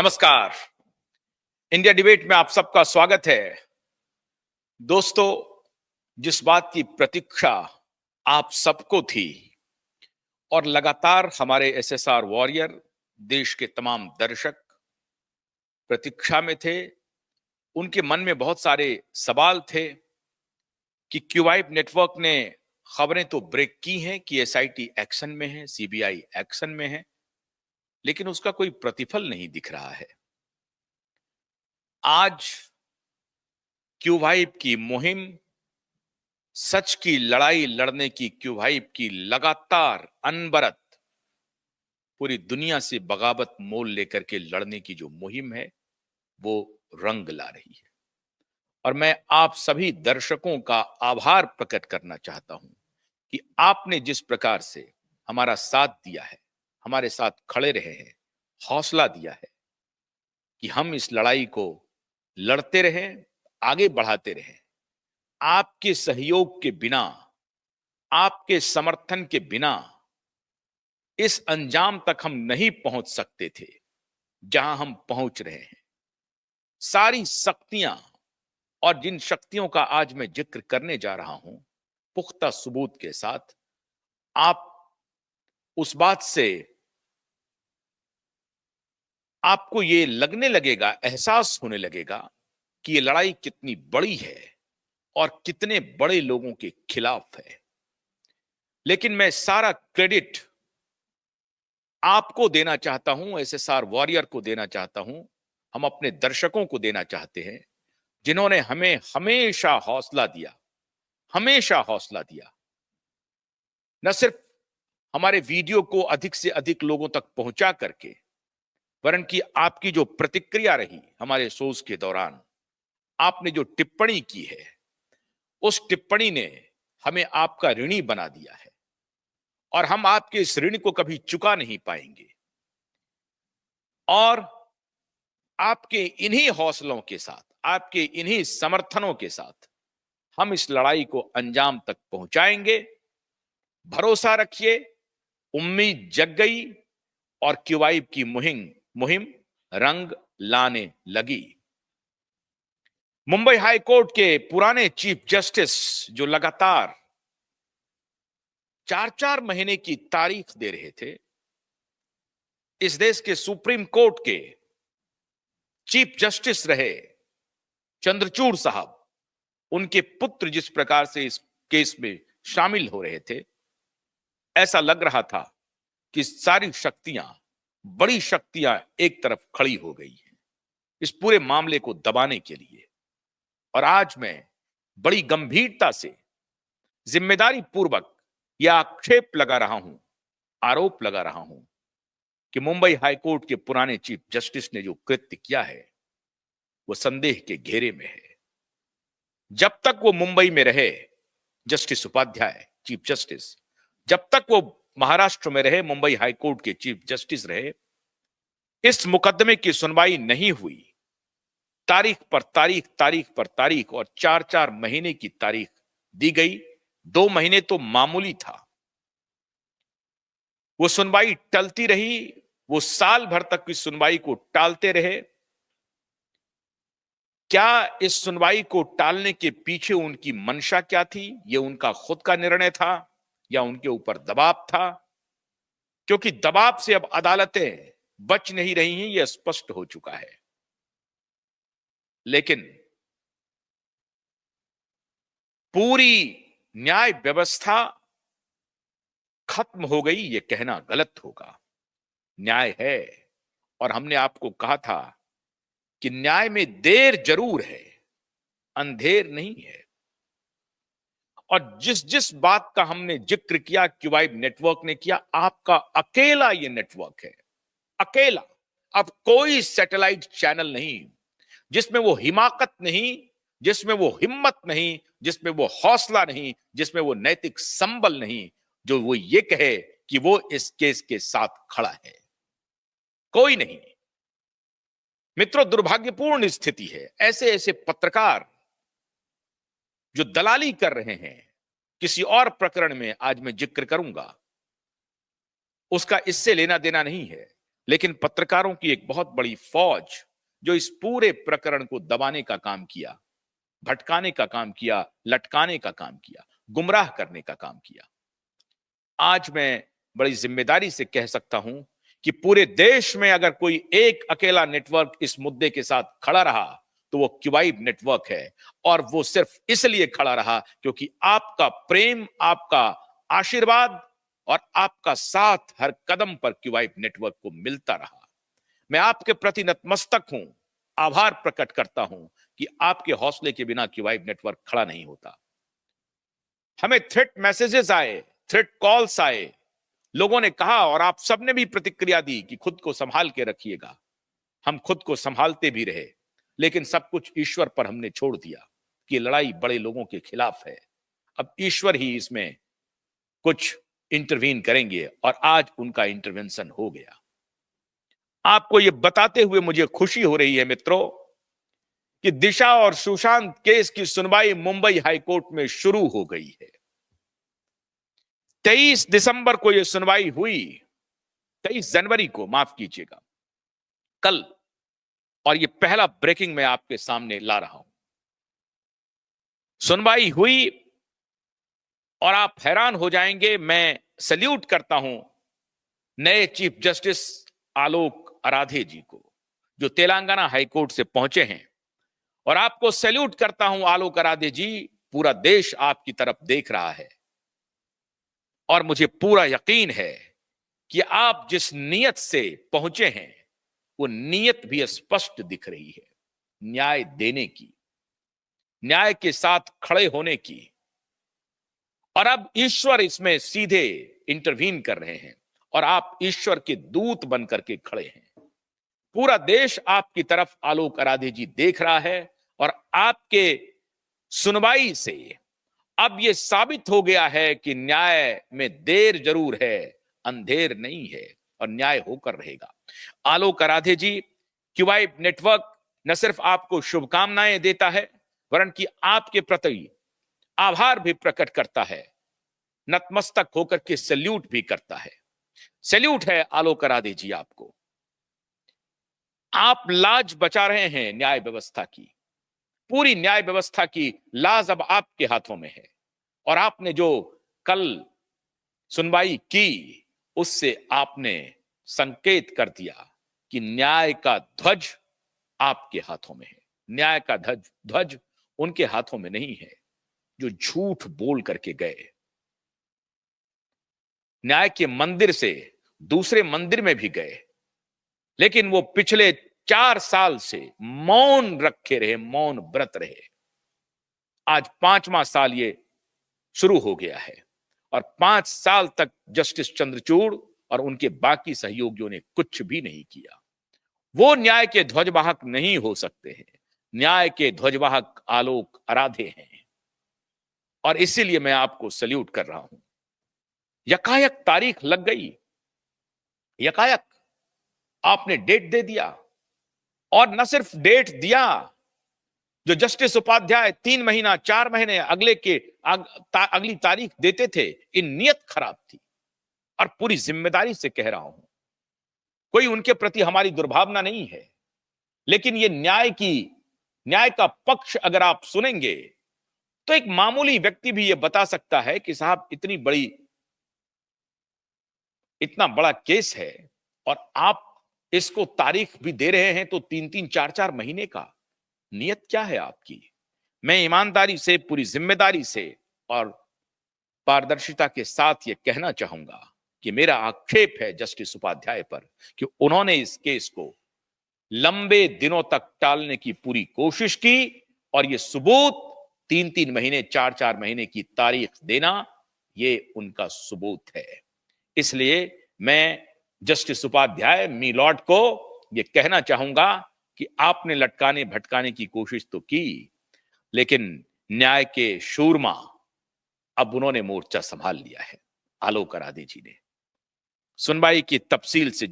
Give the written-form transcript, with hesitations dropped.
नमस्कार। India debate में आप सबका स्वागत है। दोस्तों, जिस बात की प्रतीक्षा आप सबको थी और लगातार हमारे एसएसआर वॉरियर, देश के तमाम दर्शक प्रतीक्षा में थे, उनके मन में बहुत सारे सवाल थे कि क्यूवाइब नेटवर्क ने खबरें तो ब्रेक की हैं कि एसआईटी एक्शन में है, सीबीआई एक्शन में है, लेकिन उसका कोई प्रतिफल नहीं दिख रहा है। आज क्यूवाइब की मुहिम, सच की लड़ाई लड़ने की क्यूवाइब की लगातार अनबरत पूरी दुनिया से बगावत मोल लेकर के लड़ने की जो मुहिम है, वो रंग ला रही है। और मैं आप सभी दर्शकों का आभार प्रकट करना चाहता हूं कि आपने जिस प्रकार से हमारा साथ दिया है, हमारे साथ खड़े रहे हैं, हौसला दिया है कि हम इस लड़ाई को लड़ते रहें, आगे बढ़ाते रहें। आपके सहयोग के बिना, आपके समर्थन के बिना इस अंजाम तक हम नहीं पहुंच सकते थे जहां हम पहुंच रहे हैं। सारी शक्तियां, और जिन शक्तियों का आज मैं जिक्र करने जा रहा हूं, पुख्ता सबूत के साथ, आप उस बात से आपको ये लगने लगेगा, एहसास होने लगेगा कि ये लड़ाई कितनी बड़ी है और कितने बड़े लोगों के खिलाफ है। लेकिन मैं सारा क्रेडिट आपको देना चाहता हूं, एसएसआर वॉरियर को देना चाहता हूं, हम अपने दर्शकों को देना चाहते हैं, जिन्होंने हमें हमेशा हौसला दिया, हमेशा हौसला दिया। न सिर्फ हमारे वीडियो को अधिक से अधिक लोगों तक पहुंचा करके, वरन कि आपकी जो प्रतिक्रिया रही हमारे शोज के दौरान, आपने जो टिप्पणी की है, उस टिप्पणी ने हमें आपका ऋणी बना दिया है और हम आपके इस ऋण को कभी चुका नहीं पाएंगे। और आपके इन्हीं हौसलों के साथ, आपके इन्हीं समर्थनों के साथ हम इस लड़ाई को अंजाम तक पहुंचाएंगे। भरोसा रखिए, उम्मीद जग गई और क्यूवाइब की मुहिम रंग लाने लगी। मुंबई हाई कोर्ट के पुराने चीफ जस्टिस, जो लगातार 4-4 महीने की तारीख दे रहे थे, इस देश के सुप्रीम कोर्ट के चीफ जस्टिस रहे चंद्रचूड़ साहब, उनके पुत्र जिस प्रकार से इस केस में शामिल हो रहे थे, ऐसा लग रहा था कि सारी शक्तियां, बड़ी शक्तियां एक तरफ खड़ी हो गई हैं इस पूरे मामले को दबाने के लिए। और आज मैं बड़ी गंभीरता से, जिम्मेदारी पूर्वक यह आक्षेप लगा रहा हूं, आरोप लगा रहा हूं कि मुंबई हाईकोर्ट के पुराने चीफ जस्टिस ने जो कृत्य किया है, वो संदेह के घेरे में है। जब तक वो मुंबई में रहे, जस्टिस उपाध्याय चीफ जस्टिस, जब तक वो महाराष्ट्र में रहे, मुंबई हाईकोर्ट के चीफ जस्टिस रहे, इस मुकदमे की सुनवाई नहीं हुई। तारीख पर तारीख, तारीख पर तारीख, और 4-4 महीने की तारीख दी गई। 2 महीने तो मामूली था। वो सुनवाई टलती रही, वो साल भर तक की सुनवाई को टालते रहे। क्या इस सुनवाई को टालने के पीछे उनकी मंशा क्या थी? ये उनका खुद का निर्णय था या उनके ऊपर दबाव था? क्योंकि दबाव से अब अदालतें बच नहीं रही हैं, यह स्पष्ट हो चुका है। लेकिन पूरी न्याय व्यवस्था खत्म हो गई, यह कहना गलत होगा। न्याय है, और हमने आपको कहा था कि न्याय में देर जरूर है, अंधेर नहीं है। और जिस जिस बात का हमने जिक्र किया, क्यूवाइब नेटवर्क ने किया, आपका अकेला ये नेटवर्क है, अकेला। अब कोई सैटेलाइट चैनल नहीं, जिसमें वो हिमाकत नहीं, जिसमें वो हिम्मत नहीं, जिसमें वो हौसला नहीं, जिसमें वो नैतिक संबल नहीं, जो वो ये कहे कि वो इस केस के साथ खड़ा है। कोई नहीं। मित्रों, दुर्भाग्यपूर्ण स्थिति है। ऐसे ऐसे पत्रकार जो दलाली कर रहे हैं, किसी और प्रकरण में आज मैं जिक्र करूंगा, उसका इससे लेना देना नहीं है, लेकिन पत्रकारों की एक बहुत बड़ी फौज जो इस पूरे प्रकरण को दबाने का काम किया, भटकाने का काम किया, लटकाने का काम किया, गुमराह करने का काम किया। आज मैं बड़ी जिम्मेदारी से कह सकता हूं कि पूरे देश में अगर कोई एक अकेला नेटवर्क इस मुद्दे के साथ खड़ा रहा तो वो क्यूबाइब नेटवर्क है। और वो सिर्फ इसलिए खड़ा रहा क्योंकि आपका प्रेम, आपका आशीर्वाद और आपका साथ हर कदम पर क्यूबाइब नेटवर्क को मिलता रहा। मैं आपके प्रति नतमस्तक हूं, आभार प्रकट करता हूं कि आपके हौसले के बिना क्यूबाइब नेटवर्क खड़ा नहीं होता। हमें थ्रेट मैसेजेस आए, थ्रेट कॉल्स आए, लोगों ने कहा और आप सबने भी प्रतिक्रिया दी कि खुद को संभाल के रखिएगा। हम खुद को संभालते भी रहे, लेकिन सब कुछ ईश्वर पर हमने छोड़ दिया कि लड़ाई बड़े लोगों के खिलाफ है। अब ईश्वर ही इसमें कुछ इंटरवीन करेंगे और आज उनका इंटरवेंशन हो गया। आपको यह बताते हुए मुझे खुशी हो रही है मित्रों कि दिशा और सुशांत केस की सुनवाई मुंबई हाईकोर्ट में शुरू हो गई है। 23 दिसंबर को यह सुनवाई हुई, 23 जनवरी को, माफ कीजिएगा, कल। और यह पहला ब्रेकिंग मैं आपके सामने ला रहा हूं। सुनवाई हुई और आप हैरान हो जाएंगे। मैं सैल्यूट करता हूं नए चीफ जस्टिस आलोक आराधे जी को, जो तेलंगाना हाईकोर्ट से पहुंचे हैं। और आपको सैल्यूट करता हूं आलोक आराधे जी, पूरा देश आपकी तरफ देख रहा है और मुझे पूरा यकीन है कि आप जिस नियत से पहुंचे हैं वो नियत भी स्पष्ट दिख रही है, न्याय देने की, न्याय के साथ खड़े होने की। और अब ईश्वर इसमें सीधे इंटरवीन कर रहे हैं और आप ईश्वर के दूत बनकर के खड़े हैं। पूरा देश आपकी तरफ आलोक आराधे जी देख रहा है और आपके सुनवाई से अब यह साबित हो गया है कि न्याय में देर जरूर है, अंधेर नहीं है, और न्याय होकर रहेगा। आलोक आराधे जी, क्यूबाइब नेटवर्क न सिर्फ आपको शुभकामनाएं देता है वरन कि आपके प्रति आभार भी प्रकट करता है, नतमस्तक होकर के सैल्यूट भी करता है। सैल्यूट है आलोक आराधे जी आपको। आप लाज बचा रहे हैं न्याय व्यवस्था की, पूरी न्याय व्यवस्था की लाज अब आपके हाथों में है। और आपने जो कल सुनवाई की उससे आपने संकेत कर दिया कि न्याय का ध्वज आपके हाथों में है। न्याय का ध्वज उनके हाथों में नहीं है जो झूठ बोल करके गए। न्याय के मंदिर से दूसरे मंदिर में भी गए, लेकिन वो पिछले 4 साल से मौन रखे रहे, मौन व्रत रहे। आज 5वां साल ये शुरू हो गया है और 5 साल तक जस्टिस चंद्रचूड़ और उनके बाकी सहयोगियों ने कुछ भी नहीं किया। वो न्याय के ध्वजवाहक नहीं हो सकते हैं। न्याय के ध्वजवाहक आलोक आराधे हैं और इसीलिए मैं आपको सैल्यूट कर रहा हूं। यकायक तारीख लग गई, यकायक आपने डेट दे दिया। और न सिर्फ डेट दिया, जो जस्टिस उपाध्याय 3 महीना 4 महीने अगली तारीख देते थे, इन नियत खराब थी। और पूरी जिम्मेदारी से कह रहा हूं, कोई उनके प्रति हमारी दुर्भावना नहीं है, लेकिन ये न्याय का पक्ष अगर आप सुनेंगे तो एक मामूली व्यक्ति भी ये बता सकता है कि साहब इतना बड़ा केस है और आप इसको तारीख भी दे रहे हैं तो 3-3 4-4 महीने का। नियत क्या है आपकी? मैं ईमानदारी से, पूरी जिम्मेदारी से और पारदर्शिता के साथ ये कहना चाहूंगा कि मेरा आक्षेप है जस्टिस उपाध्याय पर कि उन्होंने इस केस को लंबे दिनों तक टालने की पूरी कोशिश की और ये सबूत 3-3 महीने 4-4 महीने की तारीख देना, ये उनका सबूत है। इसलिए मैं जस्टिस उपाध्याय मी लॉर्ड को यह कहना चाहूंगा कि आपने लटकाने भटकाने की कोशिश तो की, लेकिन न्याय के शूरमा अब उन्होंने मोर्चा संभाल लिया है। आलोक आराधे जी ने सुनवाई की तफसील से